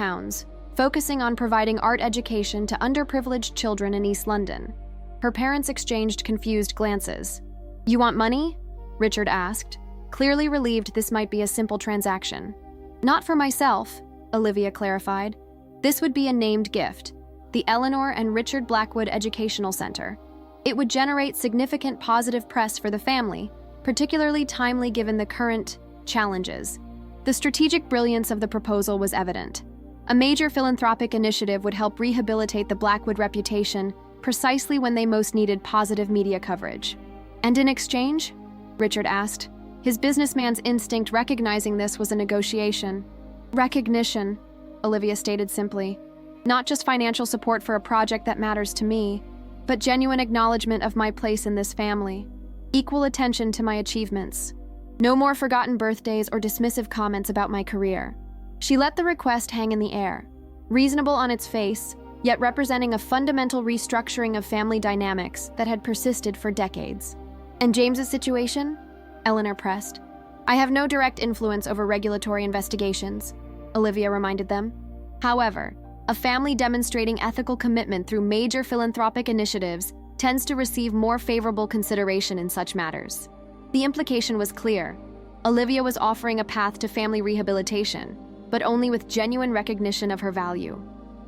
focusing on providing art education to underprivileged children in East London. Her parents exchanged confused glances. You want money? Richard asked, clearly relieved this might be a simple transaction. Not for myself, Olivia clarified. This would be a named gift, the Eleanor and Richard Blackwood Educational Center. It would generate significant positive press for the family, particularly timely given the current challenges. The strategic brilliance of the proposal was evident. A major philanthropic initiative would help rehabilitate the Blackwood reputation precisely when they most needed positive media coverage. And in exchange? Richard asked, his businessman's instinct recognizing this was a negotiation. Recognition, Olivia stated simply. Not just financial support for a project that matters to me, but genuine acknowledgement of my place in this family. Equal attention to my achievements. No more forgotten birthdays or dismissive comments about my career. She let the request hang in the air, reasonable on its face, yet representing a fundamental restructuring of family dynamics that had persisted for decades. And James's situation? Eleanor pressed. I have no direct influence over regulatory investigations, Olivia reminded them. However, a family demonstrating ethical commitment through major philanthropic initiatives tends to receive more favorable consideration in such matters. The implication was clear. Olivia was offering a path to family rehabilitation, but only with genuine recognition of her value.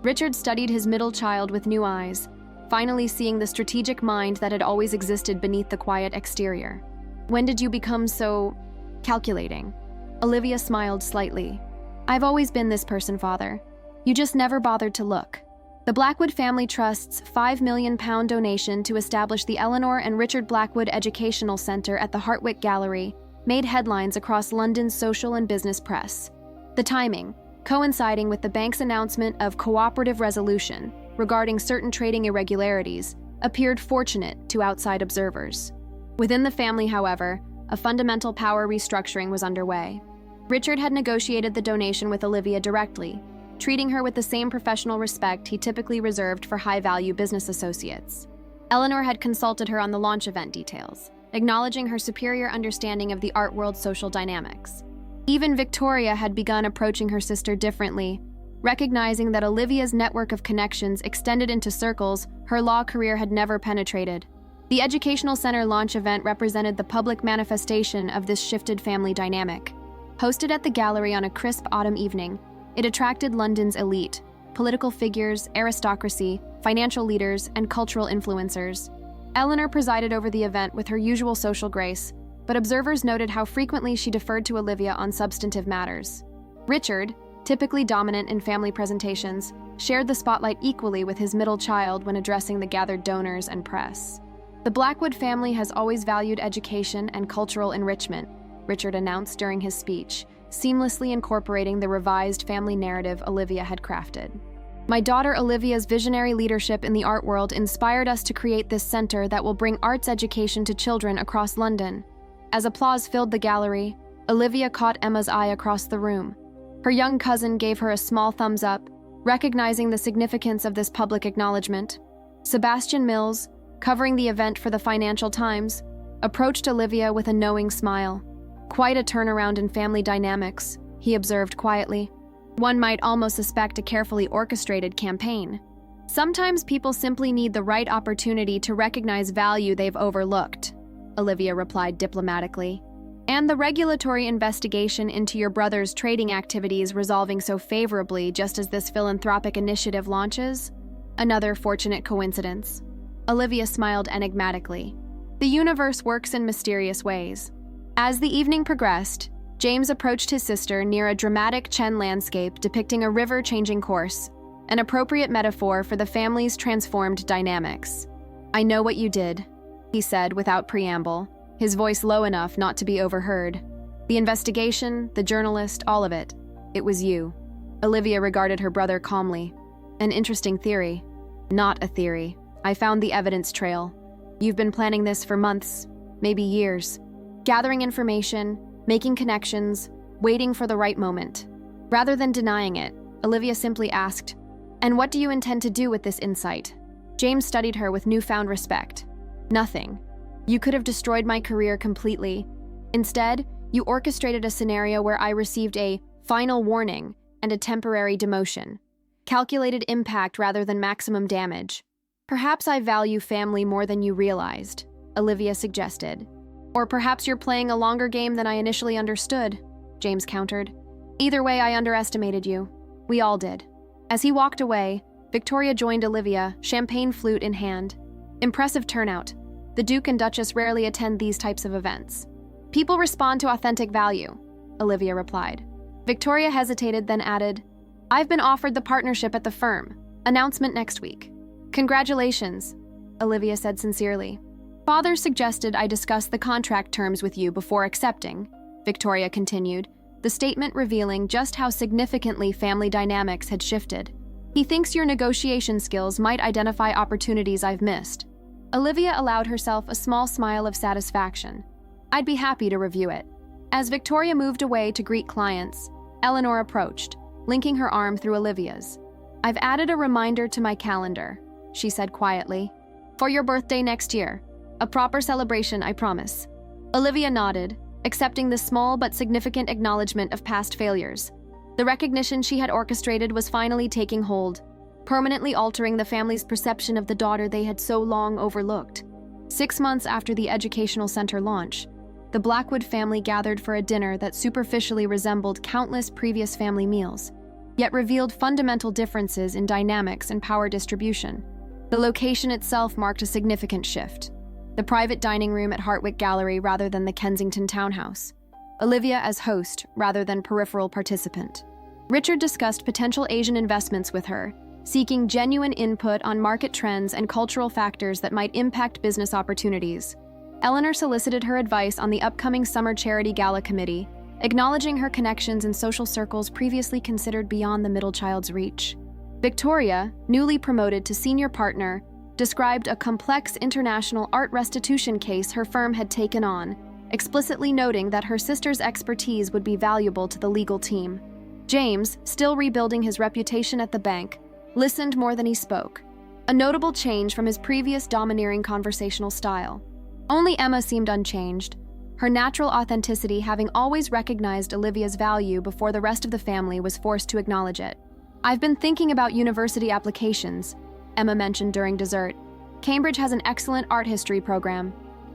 Richard studied his middle child with new eyes, finally seeing the strategic mind that had always existed beneath the quiet exterior. When did you become so calculating? Olivia smiled slightly. I've always been this person, Father. You just never bothered to look. The Blackwood Family Trust's £5 million donation to establish the Eleanor and Richard Blackwood Educational Center at the Hartwick Gallery made headlines across London's social and business press. The timing, coinciding with the bank's announcement of cooperative resolution regarding certain trading irregularities, appeared fortunate to outside observers. Within the family, however, a fundamental power restructuring was underway. Richard had negotiated the donation with Olivia directly, treating her with the same professional respect he typically reserved for high-value business associates. Eleanor had consulted her on the launch event details, acknowledging her superior understanding of the art world's social dynamics. Even Victoria had begun approaching her sister differently, recognizing that Olivia's network of connections extended into circles her law career had never penetrated. The Educational Center launch event represented the public manifestation of this shifted family dynamic. Hosted at the gallery on a crisp autumn evening, it attracted London's elite, political figures, aristocracy, financial leaders, and cultural influencers. Eleanor presided over the event with her usual social grace, but observers noted how frequently she deferred to Olivia on substantive matters. Richard, typically dominant in family presentations, shared the spotlight equally with his middle child when addressing the gathered donors and press. The Blackwood family has always valued education and cultural enrichment, Richard announced during his speech, seamlessly incorporating the revised family narrative Olivia had crafted. My daughter Olivia's visionary leadership in the art world inspired us to create this center that will bring arts education to children across London. As applause filled the gallery, Olivia caught Emma's eye across the room. Her young cousin gave her a small thumbs up, recognizing the significance of this public acknowledgement. Sebastian Mills, covering the event for the Financial Times, approached Olivia with a knowing smile. Quite a turnaround in family dynamics, he observed quietly. One might almost suspect a carefully orchestrated campaign. Sometimes people simply need the right opportunity to recognize value they've overlooked, Olivia replied diplomatically. And the regulatory investigation into your brother's trading activities resolving so favorably just as this philanthropic initiative launches? Another fortunate coincidence. Olivia smiled enigmatically. The universe works in mysterious ways. As the evening progressed, James approached his sister near a dramatic Chen landscape depicting a river changing course, an appropriate metaphor for the family's transformed dynamics. I know what you did, he said without preamble, his voice low enough not to be overheard. The investigation, the journalist, all of it. It was you. Olivia regarded her brother calmly. An interesting theory. Not a theory. I found the evidence trail. You've been planning this for months, maybe years. Gathering information, making connections, waiting for the right moment. Rather than denying it, Olivia simply asked, "And what do you intend to do with this insight?" James studied her with newfound respect. "Nothing. You could have destroyed my career completely. Instead, you orchestrated a scenario where I received a final warning and a temporary demotion. Calculated impact rather than maximum damage. Perhaps I value family more than you realized," Olivia suggested. "Or perhaps you're playing a longer game than I initially understood," James countered. "Either way, I underestimated you. We all did." As he walked away, Victoria joined Olivia, champagne flute in hand. Impressive turnout. The Duke and Duchess rarely attend these types of events. "People respond to authentic value," Olivia replied. Victoria hesitated, then added, "I've been offered the partnership at the firm. Announcement next week." "Congratulations," Olivia said sincerely. "Father suggested I discuss the contract terms with you before accepting," Victoria continued, the statement revealing just how significantly family dynamics had shifted. "He thinks your negotiation skills might identify opportunities I've missed." Olivia allowed herself a small smile of satisfaction. "I'd be happy to review it." As Victoria moved away to greet clients, Eleanor approached, linking her arm through Olivia's. "I've added a reminder to my calendar," she said quietly. "For your birthday next year. A proper celebration, I promise." Olivia nodded, accepting the small but significant acknowledgement of past failures. The recognition she had orchestrated was finally taking hold, permanently altering the family's perception of the daughter they had so long overlooked. 6 months after the educational center launch, the Blackwood family gathered for a dinner that superficially resembled countless previous family meals, yet revealed fundamental differences in dynamics and power distribution. The location itself marked a significant shift. The private dining room at Hartwick Gallery rather than the Kensington townhouse. Olivia as host rather than peripheral participant. Richard discussed potential Asian investments with her, seeking genuine input on market trends and cultural factors that might impact business opportunities. Eleanor solicited her advice on the upcoming Summer Charity Gala Committee, acknowledging her connections in social circles previously considered beyond the middle child's reach. Victoria, newly promoted to senior partner, described a complex international art restitution case her firm had taken on, explicitly noting that her sister's expertise would be valuable to the legal team. James, still rebuilding his reputation at the bank, listened more than he spoke, a notable change from his previous domineering conversational style. Only Emma seemed unchanged, her natural authenticity having always recognized Olivia's value before the rest of the family was forced to acknowledge it. "I've been thinking about university applications," Emma mentioned during dessert. "Cambridge has an excellent art history program."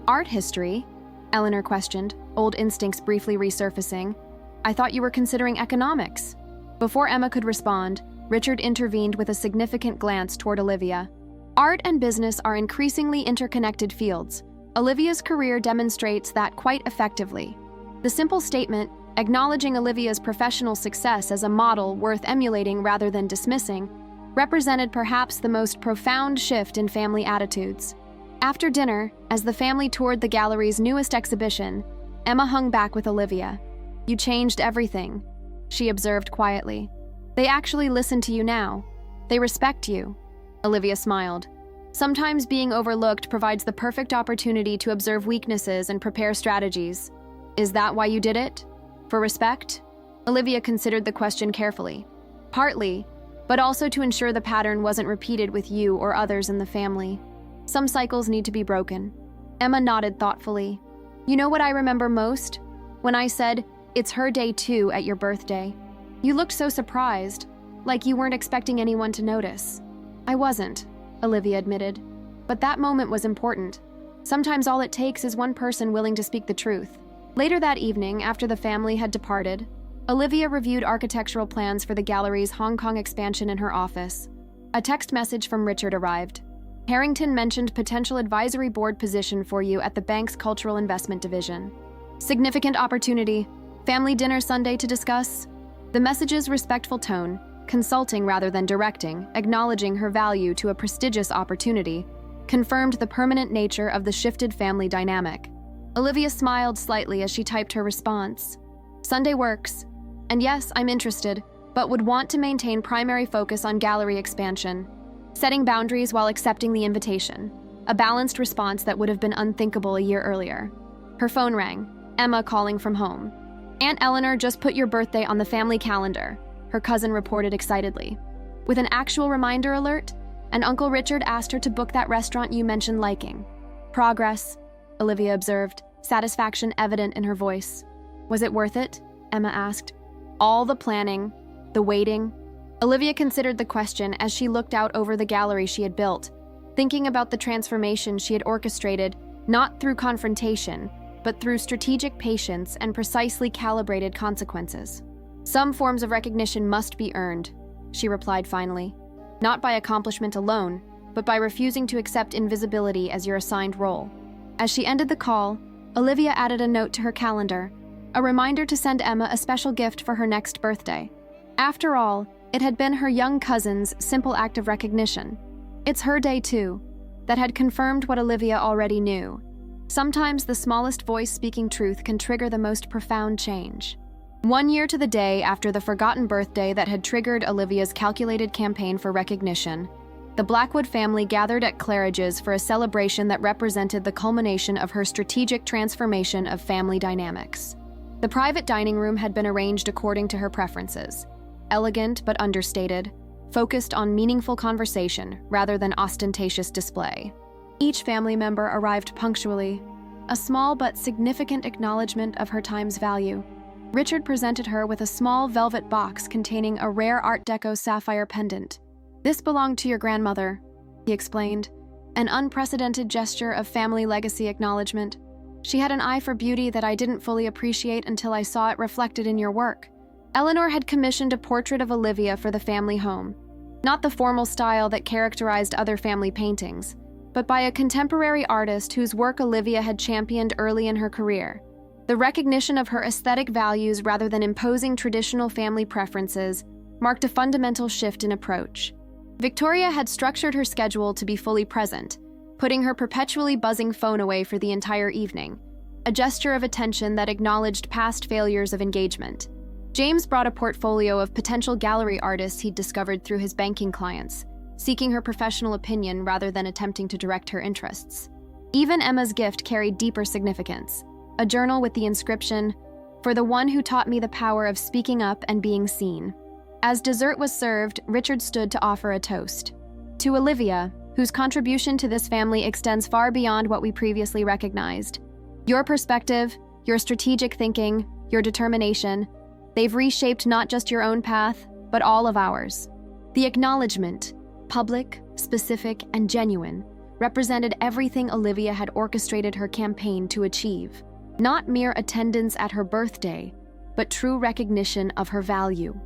"Art history?" Eleanor questioned, old instincts briefly resurfacing. "I thought you were considering economics." Before Emma could respond, Richard intervened with a significant glance toward Olivia. "Art and business are increasingly interconnected fields. Olivia's career demonstrates that quite effectively." The simple statement, acknowledging Olivia's professional success as a model worth emulating rather than dismissing, represented perhaps the most profound shift in family attitudes. After dinner, as the family toured the gallery's newest exhibition, Emma hung back with Olivia. "You changed everything," she observed quietly. "They actually listen to you now. They respect you." Olivia smiled. "Sometimes being overlooked provides the perfect opportunity to observe weaknesses and prepare strategies. Is that why you did it? For respect?" Olivia considered the question carefully. "Partly, but also to ensure the pattern wasn't repeated with you or others in the family. Some cycles need to be broken." Emma nodded thoughtfully. "You know what I remember most? When I said, 'It's her day too' at your birthday. You looked so surprised, like you weren't expecting anyone to notice." "I wasn't," Olivia admitted. "But that moment was important. Sometimes all it takes is one person willing to speak the truth." Later that evening, after the family had departed, Olivia reviewed architectural plans for the gallery's Hong Kong expansion in her office. A text message from Richard arrived. "Harrington mentioned potential advisory board position for you at the bank's cultural investment division. Significant opportunity. Family dinner Sunday to discuss." The message's respectful tone, consulting rather than directing, acknowledging her value to a prestigious opportunity, confirmed the permanent nature of the shifted family dynamic. Olivia smiled slightly as she typed her response. Sunday works. And yes, I'm interested, but would want to maintain primary focus on gallery expansion, setting boundaries while accepting the invitation. A balanced response that would have been unthinkable a year earlier. Her phone rang, Emma calling from home. Aunt Eleanor just put your birthday on the family calendar, her cousin reported excitedly. With an actual reminder alert, and Uncle Richard asked her to book that restaurant you mentioned liking. Progress, Olivia observed, satisfaction evident in her voice. Was it worth it? Emma asked. All the planning, the waiting. Olivia considered the question as she looked out over the gallery she had built, thinking about the transformation she had orchestrated, not through confrontation, but through strategic patience and precisely calibrated consequences. Some forms of recognition must be earned, she replied finally, not by accomplishment alone, but by refusing to accept invisibility as your assigned role. As she ended the call, Olivia added a note to her calendar, a reminder to send Emma a special gift for her next birthday. After all, it had been her young cousin's simple act of recognition. It's her day too, that had confirmed what Olivia already knew. Sometimes the smallest voice speaking truth can trigger the most profound change. 1 year to the day after the forgotten birthday that had triggered Olivia's calculated campaign for recognition, the Blackwood family gathered at Claridge's for a celebration that represented the culmination of her strategic transformation of family dynamics. The private dining room had been arranged according to her preferences, elegant but understated, focused on meaningful conversation rather than ostentatious display. Each family member arrived punctually, a small but significant acknowledgement of her time's value. Richard presented her with a small velvet box containing a rare Art Deco sapphire pendant. This belonged to your grandmother, he explained, an unprecedented gesture of family legacy acknowledgement. She had an eye for beauty that I didn't fully appreciate until I saw it reflected in your work. Eleanor had commissioned a portrait of Olivia for the family home, not the formal style that characterized other family paintings, but by a contemporary artist whose work Olivia had championed early in her career. The recognition of her aesthetic values rather than imposing traditional family preferences marked a fundamental shift in approach. Victoria had structured her schedule to be fully present, putting her perpetually buzzing phone away for the entire evening, a gesture of attention that acknowledged past failures of engagement. James brought a portfolio of potential gallery artists he'd discovered through his banking clients, seeking her professional opinion rather than attempting to direct her interests. Even Emma's gift carried deeper significance, a journal with the inscription, "For the one who taught me the power of speaking up and being seen." As dessert was served, Richard stood to offer a toast. To Olivia, whose contribution to this family extends far beyond what we previously recognized. Your perspective, your strategic thinking, your determination, they've reshaped not just your own path, but all of ours. The acknowledgement, public, specific, and genuine, represented everything Olivia had orchestrated her campaign to achieve. Not mere attendance at her birthday, but true recognition of her value.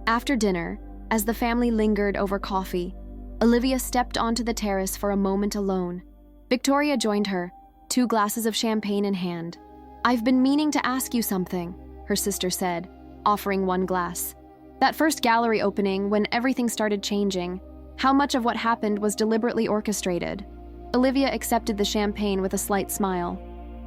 After dinner, as the family lingered over coffee, Olivia stepped onto the terrace for a moment alone. Victoria joined her, 2 glasses of champagne in hand. "I've been meaning to ask you something," her sister said, offering 1 glass. That first gallery opening, when everything started changing, how much of what happened was deliberately orchestrated? Olivia accepted the champagne with a slight smile.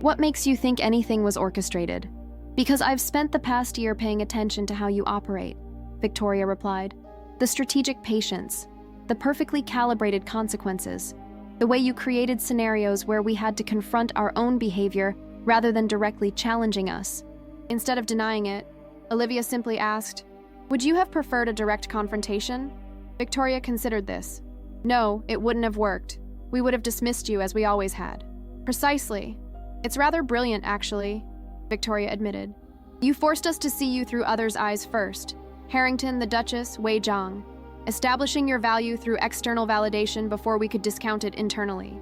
"What makes you think anything was orchestrated?" "Because I've spent the past year paying attention to how you operate," Victoria replied. "The strategic patience, the perfectly calibrated consequences, the way you created scenarios where we had to confront our own behavior rather than directly challenging us." Instead of denying it, Olivia simply asked, "Would you have preferred a direct confrontation?" Victoria considered this. "No, it wouldn't have worked. We would have dismissed you as we always had." "Precisely. It's rather brilliant, actually," Victoria admitted. "You forced us to see you through others' eyes first. Harrington, the Duchess, Wei Zhang. Establishing your value through external validation before we could discount it internally."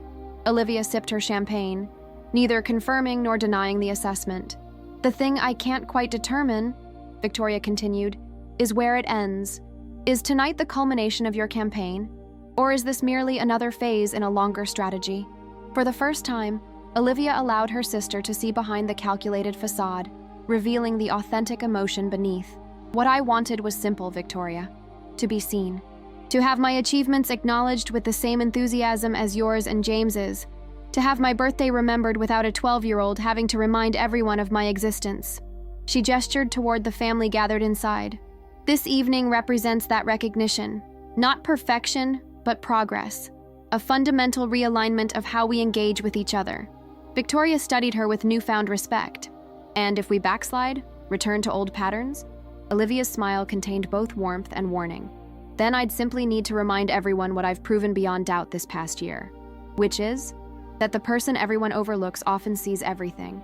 Olivia sipped her champagne, neither confirming nor denying the assessment. "The thing I can't quite determine," Victoria continued, "is where it ends. Is tonight the culmination of your campaign? Or is this merely another phase in a longer strategy?" For the first time, Olivia allowed her sister to see behind the calculated facade, revealing the authentic emotion beneath. "What I wanted was simple, Victoria. To be seen. To have my achievements acknowledged with the same enthusiasm as yours and James's. To have my birthday remembered without a 12-year-old having to remind everyone of my existence." She gestured toward the family gathered inside. This evening represents that recognition. Not perfection, but progress. A fundamental realignment of how we engage with each other. Victoria studied her with newfound respect. And if we backslide, return to old patterns? Olivia's smile contained both warmth and warning. Then I'd simply need to remind everyone what I've proven beyond doubt this past year, which is that the person everyone overlooks often sees everything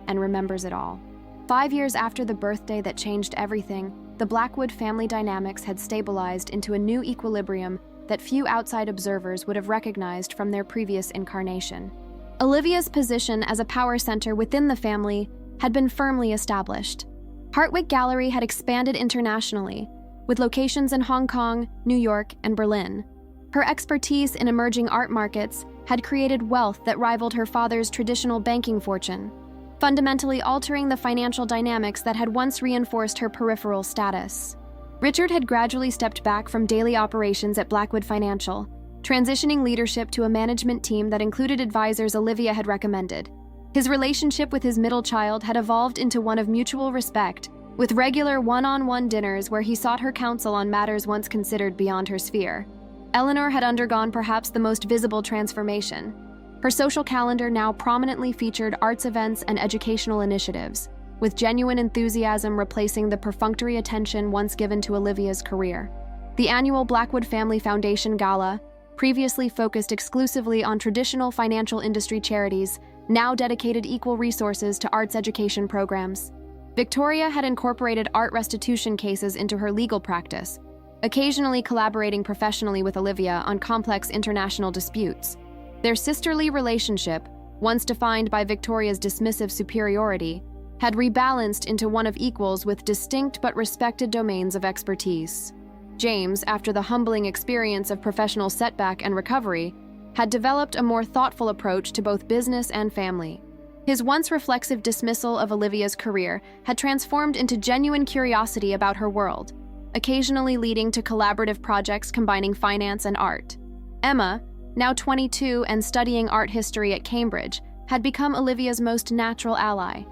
and remembers it all. 5 years after the birthday that changed everything, the Blackwood family dynamics had stabilized into a new equilibrium that few outside observers would have recognized from their previous incarnation. Olivia's position as a power center within the family had been firmly established. Hartwick Gallery had expanded internationally, with locations in Hong Kong, New York, and Berlin. Her expertise in emerging art markets had created wealth that rivaled her father's traditional banking fortune, fundamentally altering the financial dynamics that had once reinforced her peripheral status. Richard had gradually stepped back from daily operations at Blackwood Financial, transitioning leadership to a management team that included advisors Olivia had recommended. His relationship with his middle child had evolved into one of mutual respect, with regular one-on-one dinners where he sought her counsel on matters once considered beyond her sphere. Eleanor had undergone perhaps the most visible transformation. Her social calendar now prominently featured arts events and educational initiatives, with genuine enthusiasm replacing the perfunctory attention once given to Olivia's career. The annual Blackwood Family Foundation Gala, previously focused exclusively on traditional financial industry charities, now dedicated equal resources to arts education programs. Victoria had incorporated art restitution cases into her legal practice, occasionally collaborating professionally with Olivia on complex international disputes. Their sisterly relationship, once defined by Victoria's dismissive superiority, had rebalanced into one of equals with distinct but respected domains of expertise. James, after the humbling experience of professional setback and recovery, had developed a more thoughtful approach to both business and family. His once reflexive dismissal of Olivia's career had transformed into genuine curiosity about her world, occasionally leading to collaborative projects combining finance and art. Emma, now 22 and studying art history at Cambridge, had become Olivia's most natural ally.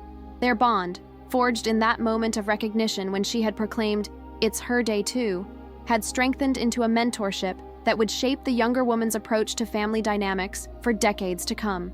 Their bond, forged in that moment of recognition when she had proclaimed, "It's her day too," had strengthened into a mentorship that would shape the younger woman's approach to family dynamics for decades to come.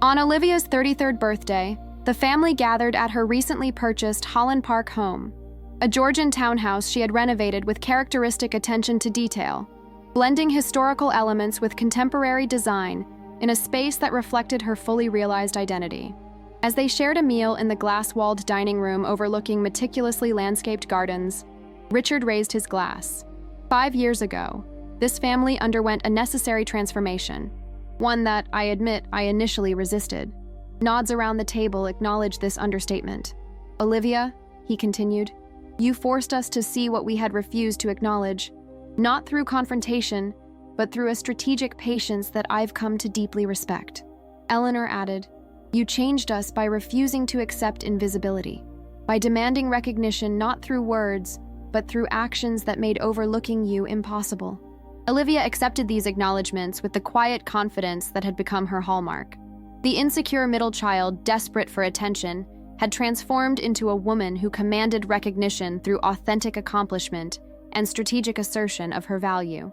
On Olivia's 33rd birthday, the family gathered at her recently purchased Holland Park home, a Georgian townhouse she had renovated with characteristic attention to detail, blending historical elements with contemporary design in a space that reflected her fully realized identity. As they shared a meal in the glass-walled dining room overlooking meticulously landscaped gardens, Richard raised his glass. 5 years ago, this family underwent a necessary transformation, one that, I admit, I initially resisted. Nods around the table acknowledged this understatement. "Olivia," he continued, "you forced us to see what we had refused to acknowledge, not through confrontation, but through a strategic patience that I've come to deeply respect." Eleanor added, "You changed us by refusing to accept invisibility, by demanding recognition not through words, but through actions that made overlooking you impossible." Olivia accepted these acknowledgments with the quiet confidence that had become her hallmark. The insecure middle child, desperate for attention, had transformed into a woman who commanded recognition through authentic accomplishment and strategic assertion of her value.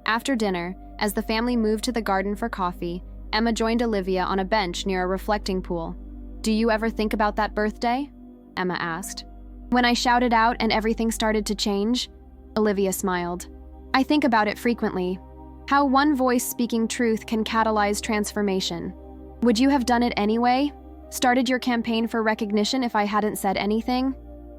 After dinner, as the family moved to the garden for coffee, Emma joined Olivia on a bench near a reflecting pool. "Do you ever think about that birthday?" Emma asked. "When I shouted out and everything started to change?" Olivia smiled. "I think about it frequently. How one voice speaking truth can catalyze transformation. Would you have done it anyway? Started your campaign for recognition if I hadn't said anything?"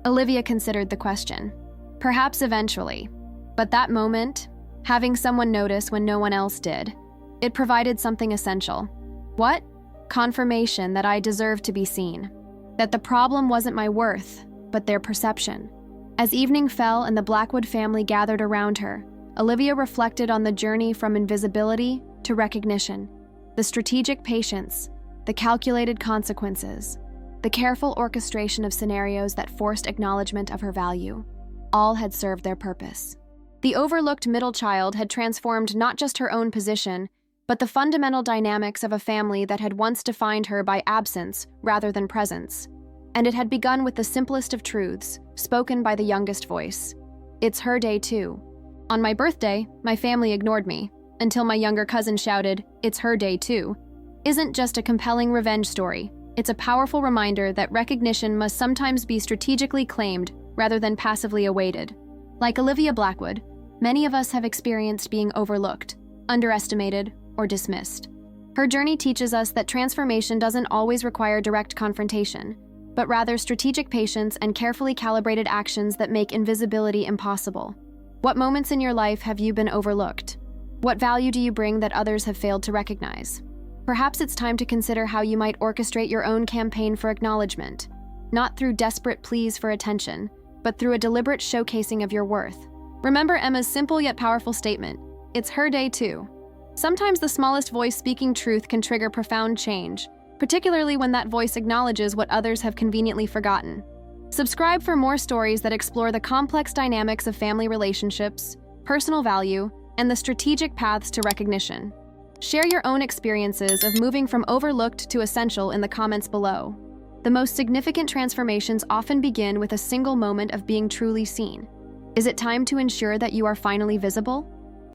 Olivia considered the question. "Perhaps eventually. But that moment, having someone notice when no one else did, it provided something essential." "What?" "Confirmation that I deserved to be seen. That the problem wasn't my worth, but their perception." As evening fell and the Blackwood family gathered around her, Olivia reflected on the journey from invisibility to recognition, the strategic patience, the calculated consequences, the careful orchestration of scenarios that forced acknowledgement of her value. All had served their purpose. The overlooked middle child had transformed not just her own position, but the fundamental dynamics of a family that had once defined her by absence rather than presence. And it had begun with the simplest of truths, spoken by the youngest voice. It's her day too. On my birthday, my family ignored me, until my younger cousin shouted, "It's her day too," isn't just a compelling revenge story. It's a powerful reminder that recognition must sometimes be strategically claimed rather than passively awaited. Like Olivia Blackwood, many of us have experienced being overlooked, underestimated, or dismissed. Her journey teaches us that transformation doesn't always require direct confrontation, but rather strategic patience and carefully calibrated actions that make invisibility impossible. What moments in your life have you been overlooked? What value do you bring that others have failed to recognize? Perhaps it's time to consider how you might orchestrate your own campaign for acknowledgement, not through desperate pleas for attention, but through a deliberate showcasing of your worth. Remember Emma's simple yet powerful statement, "It's her day too." Sometimes the smallest voice speaking truth can trigger profound change, particularly when that voice acknowledges what others have conveniently forgotten. Subscribe for more stories that explore the complex dynamics of family relationships, personal value, and the strategic paths to recognition. Share your own experiences of moving from overlooked to essential in the comments below. The most significant transformations often begin with a single moment of being truly seen. Is it time to ensure that you are finally visible?